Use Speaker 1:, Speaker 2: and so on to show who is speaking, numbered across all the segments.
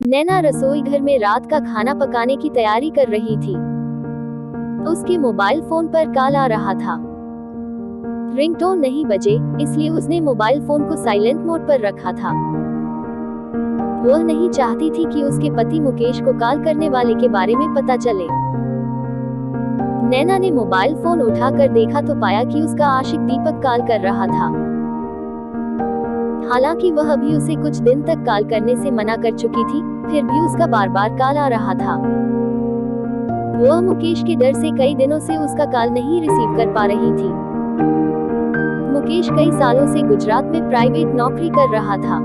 Speaker 1: नैना रसोई घर में रात का खाना पकाने की तैयारी कर रही थी। उसके मोबाइल फोन पर कॉल आ रहा था। रिंगटोन नहीं बजे, इसलिए उसने मोबाइल फोन को साइलेंट मोड पर रखा था। वह नहीं चाहती थी कि उसके पति मुकेश को कॉल करने वाले के बारे में पता चले। नैना ने मोबाइल फोन उठाकर देखा तो पाया कि उसका आशिक दीपक कॉल कर रहा था। हालांकि वह अभी उसे कुछ दिन तक कॉल करने से मना कर चुकी थी, फिर भी उसका बार बार कॉल आ रहा था। वह मुकेश के डर से कई दिनों से उसका कॉल नहीं रिसीव कर पा रही थी। मुकेश कई सालों से गुजरात में प्राइवेट नौकरी कर रहा था।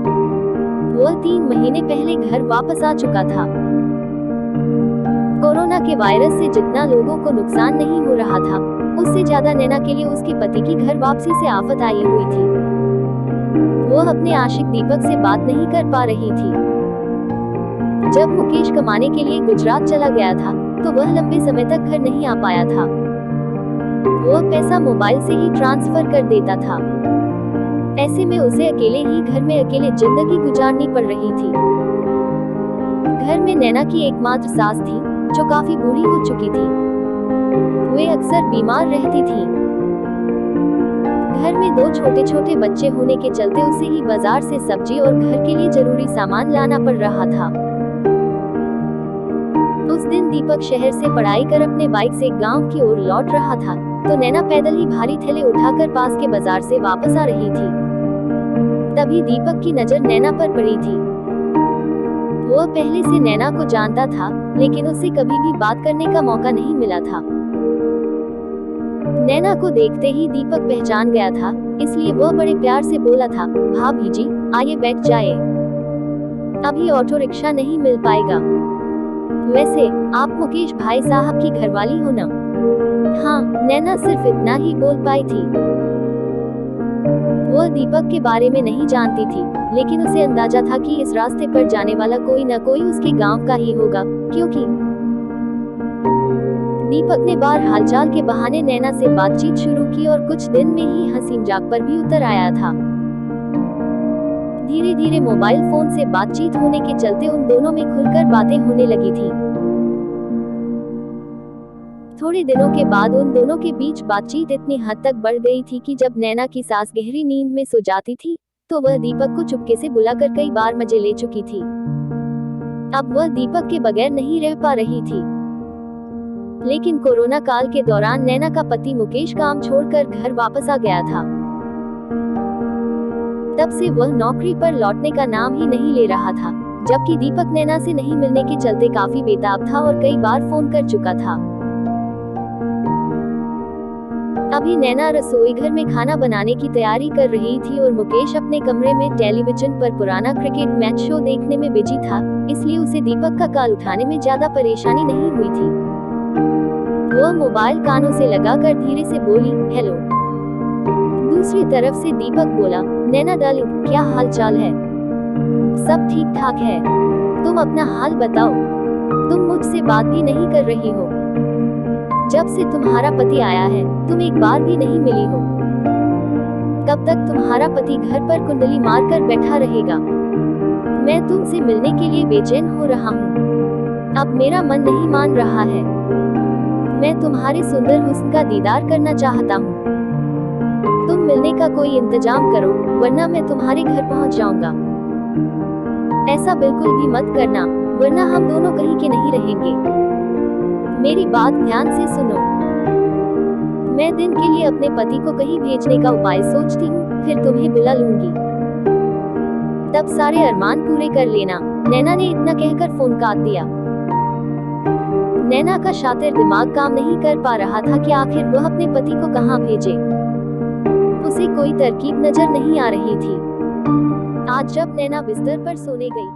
Speaker 1: वह 3 महीने पहले घर वापस आ चुका था। कोरोना के वायरस से जितना लोगों को नुकसान नहीं हो रहा था, उससे ज्यादा नैना के लिए उसके पति की घर वापसी से आफत आई हुई थी। वह अपने आशिक दीपक से बात नहीं कर पा रही थी। जब मुकेश कमाने के लिए गुजरात चला गया था, तो वह लंबे समय तक घर नहीं आ पाया था। वह पैसा मोबाइल से ही ट्रांसफर कर देता था। ऐसे में उसे अकेले ही घर में अकेले जिंदगी गुजारनी पड़ रही थी। घर में नैना की एकमात्र सास थी, जो काफी बूढ़ी हो चुकी थी। वे अक्सर बीमार रहती थी। घर में 2 छोटे छोटे बच्चे होने के चलते उसे ही बाजार से सब्जी और घर के लिए जरूरी सामान लाना पड़ रहा था। उस दिन दीपक शहर से पढ़ाई कर अपने बाइक से गांव की ओर लौट रहा था, तो नैना पैदल ही भारी थैले उठाकर पास के बाजार से वापस आ रही थी। तभी दीपक की नजर नैना पर पड़ी थी। वह पहले से नैना को जानता था, लेकिन उससे कभी भी बात करने का मौका नहीं मिला था। नैना को देखते ही दीपक पहचान गया था, इसलिए वह बड़े प्यार से बोला था, भाभी जी, आइए बैठ जाए। अभी ऑटो रिक्शा नहीं मिल पाएगा। वैसे आप मुकेश भाई साहब की घरवाली हो ना? हाँ, नैना सिर्फ इतना ही बोल पाई थी। वह दीपक के बारे में नहीं जानती थी, लेकिन उसे अंदाजा था कि इस रास्ते पर जाने वाला कोई न कोई उसके गांव का ही होगा, क्योंकि दीपक ने बार हालचाल के बहाने नैना से बातचीत शुरू की और कुछ दिन में ही हंसी मजाक पर भी उतर आया था। धीरे धीरे मोबाइल फोन से बातचीत होने के चलते उन दोनों में खुलकर बातें होने लगी थी। थोड़े दिनों के बाद उन दोनों के बीच बातचीत इतनी हद तक बढ़ गई थी कि जब नैना की सास गहरी नींद में सो जाती थी, तो वह दीपक को चुपके से बुलाकर कई बार मजे ले चुकी थी। अब वह दीपक के बगैर नहीं रह पा रही थी। लेकिन कोरोना काल के दौरान नैना का पति मुकेश काम छोड़कर घर वापस आ गया था। तब से वह नौकरी पर लौटने का नाम ही नहीं ले रहा था, जबकि दीपक नैना से नहीं मिलने के चलते काफी बेताब था और कई बार फोन कर चुका था। अभी नैना रसोई घर में खाना बनाने की तैयारी कर रही थी और मुकेश अपने कमरे में टेलीविजन पर पुराना क्रिकेट मैच शो देखने में बिजी था, इसलिए उसे दीपक का कॉल उठाने में ज्यादा परेशानी नहीं हुई थी। वह मोबाइल कानों से लगाकर धीरे से बोली, हेलो। दूसरी तरफ से दीपक बोला, नैना डार्लिंग, क्या हाल चाल है? सब ठीक ठाक है। तुम अपना हाल बताओ। तुम मुझसे बात भी नहीं कर रही हो। जब से तुम्हारा पति आया है, तुम एक बार भी नहीं मिली हो। कब तक तुम्हारा पति घर पर कुंडली मारकर बैठा रहेगा? मैं तुमसे मिलने के लिए बेचैन हो रहा हूँ। अब मेरा मन नहीं मान रहा है। मैं तुम्हारे सुंदर हुस्न का दीदार करना चाहता हूँ। तुम मिलने का कोई इंतजाम करो, वरना मैं तुम्हारे घर पहुँच जाऊंगा। ऐसा बिल्कुल भी मत करना, वरना हम दोनों कहीं के नहीं रहेंगे। मेरी बात ध्यान से सुनो। मैं दिन के लिए अपने पति को कहीं भेजने का उपाय सोचती हूँ, फिर तुम्हें बुला लूंगी। तब सारे अरमान पूरे कर लेना। नैना ने इतना कहकर फोन काट दिया। नैना का शातिर दिमाग काम नहीं कर पा रहा था कि आखिर वह अपने पति को कहां भेजे। उसे कोई तरकीब नजर नहीं आ रही थी। आज जब नैना बिस्तर पर सोने गई,